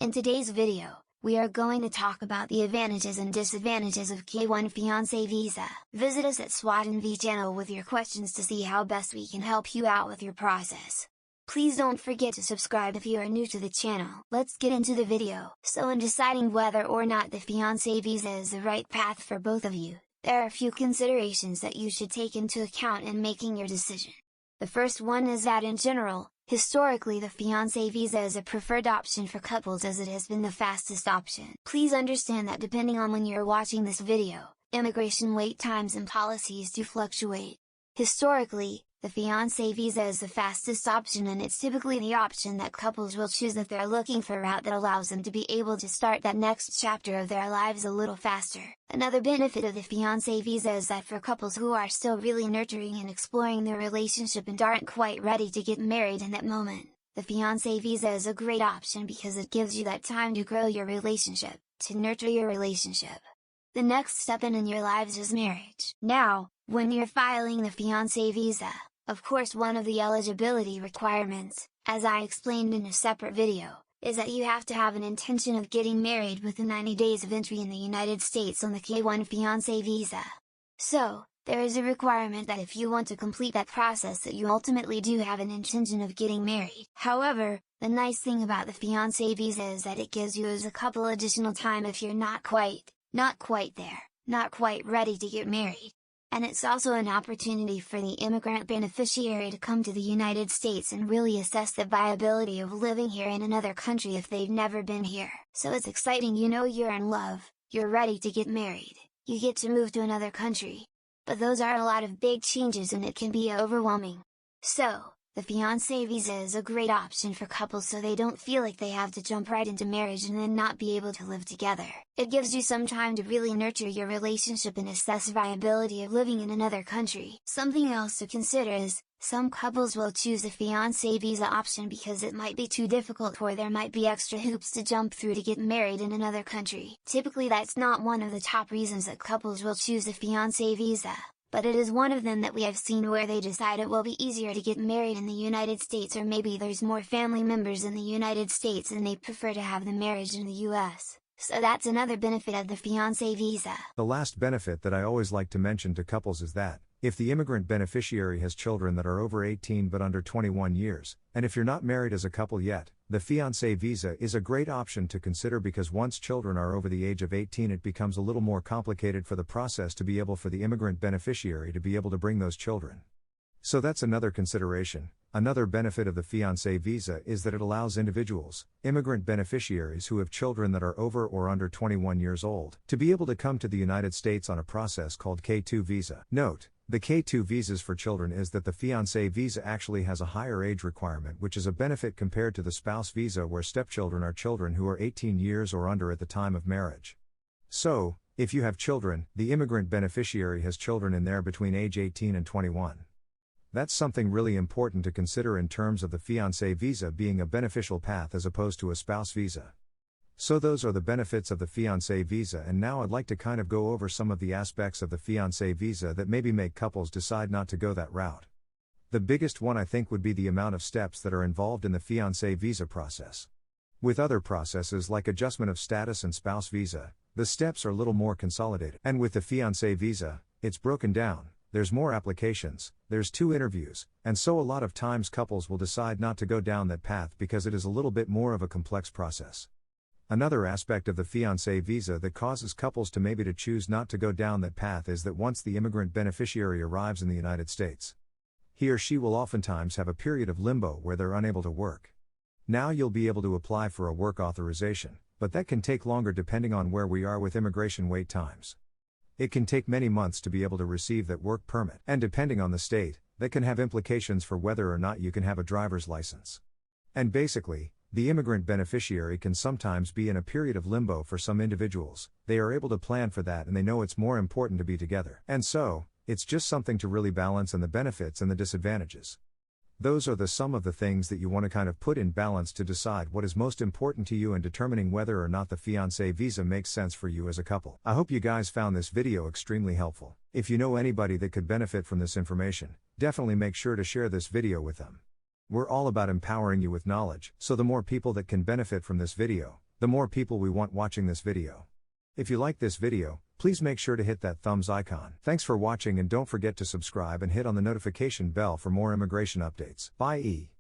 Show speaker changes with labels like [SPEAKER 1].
[SPEAKER 1] In today's video, we are going to talk about the advantages and disadvantages of K1 Fiance visa. Visit us at Swat&Vee channel with your questions to see how best we can help you out with your process. Please don't forget to subscribe if you are new to the channel. Let's get into the video. So in deciding whether or not the fiancé visa is the right path for both of you, there are a few considerations that you should take into account in making your decision. The first one is that in general, historically the fiancé visa is a preferred option for couples as it has been the fastest option. Please understand that depending on when you're watching this video, immigration wait times and policies do fluctuate. Historically, the fiancé visa is the fastest option, and it's typically the option that couples will choose if they're looking for a route that allows them to be able to start that next chapter of their lives a little faster. Another benefit of the fiancé visa is that for couples who are still really nurturing and exploring their relationship and aren't quite ready to get married in that moment, the fiancé visa is a great option because it gives you that time to grow your relationship, to nurture your relationship. The next step in your lives is marriage. Now, when you're filing the fiancé visa, of course one of the eligibility requirements, as I explained in a separate video, is that you have to have an intention of getting married within 90 days of entry in the United States on the K1 fiancé visa. So, there is a requirement that if you want to complete that process that you ultimately do have an intention of getting married. However, the nice thing about the fiancé visa is that it gives you as a couple additional time if you're not quite there, not quite ready to get married. And it's also an opportunity for the immigrant beneficiary to come to the United States and really assess the viability of living here in another country if they've never been here. So it's exciting, you know, you're in love, you're ready to get married, you get to move to another country. But those are a lot of big changes and it can be overwhelming. So, the fiancé visa is a great option for couples so they don't feel like they have to jump right into marriage and then not be able to live together. It gives you some time to really nurture your relationship and assess viability of living in another country. Something else to consider is, some couples will choose the fiancé visa option because it might be too difficult or there might be extra hoops to jump through to get married in another country. Typically that's not one of the top reasons that couples will choose the fiancé visa, but it is one of them that we have seen where they decide it will be easier to get married in the United States, or maybe there's more family members in the United States and they prefer to have the marriage in the US. So that's another benefit of the fiancé visa.
[SPEAKER 2] The last benefit that I always like to mention to couples is that, if the immigrant beneficiary has children that are over 18 but under 21 years, and if you're not married as a couple yet, the fiancé visa is a great option to consider because once children are over the age of 18 it becomes a little more complicated for the process to be able for the immigrant beneficiary to be able to bring those children. So that's another consideration. Another benefit of the fiancé visa is that it allows individuals, immigrant beneficiaries who have children that are over or under 21 years old, to be able to come to the United States on a process called K2 visa. Note, the K2 visas for children is that the fiancé visa actually has a higher age requirement, which is a benefit compared to the spouse visa where stepchildren are children who are 18 years or under at the time of marriage. So, if you have children, the immigrant beneficiary has children in there between age 18 and 21. That's something really important to consider in terms of the fiancé visa being a beneficial path as opposed to a spouse visa. So those are the benefits of the fiancé visa, and now I'd like to kind of go over some of the aspects of the fiancé visa that maybe make couples decide not to go that route. The biggest one I think would be the amount of steps that are involved in the fiancé visa process. With other processes like adjustment of status and spouse visa, the steps are a little more consolidated. And with the fiancé visa, it's broken down. There's more applications, there's 2 interviews, and so a lot of times couples will decide not to go down that path because it is a little bit more of a complex process. Another aspect of the fiancé visa that causes couples to maybe to choose not to go down that path is that once the immigrant beneficiary arrives in the United States, he or she will oftentimes have a period of limbo where they're unable to work. Now you'll be able to apply for a work authorization, but that can take longer depending on where we are with immigration wait times. It can take many months to be able to receive that work permit, and depending on the state, that can have implications for whether or not you can have a driver's license. And basically, the immigrant beneficiary can sometimes be in a period of limbo for some individuals. They are able to plan for that and they know it's more important to be together. And so, it's just something to really balance, and the benefits and the disadvantages. Those are some of the things that you want to kind of put in balance to decide what is most important to you in determining whether or not the fiancé visa makes sense for you as a couple. I hope you guys found this video extremely helpful. If you know anybody that could benefit from this information, definitely make sure to share this video with them. We're all about empowering you with knowledge, so the more people that can benefit from this video, the more people we want watching this video. If you like this video, please make sure to hit that thumbs icon. Thanks for watching and don't forget to subscribe and hit on the notification bell for more immigration updates. Bye.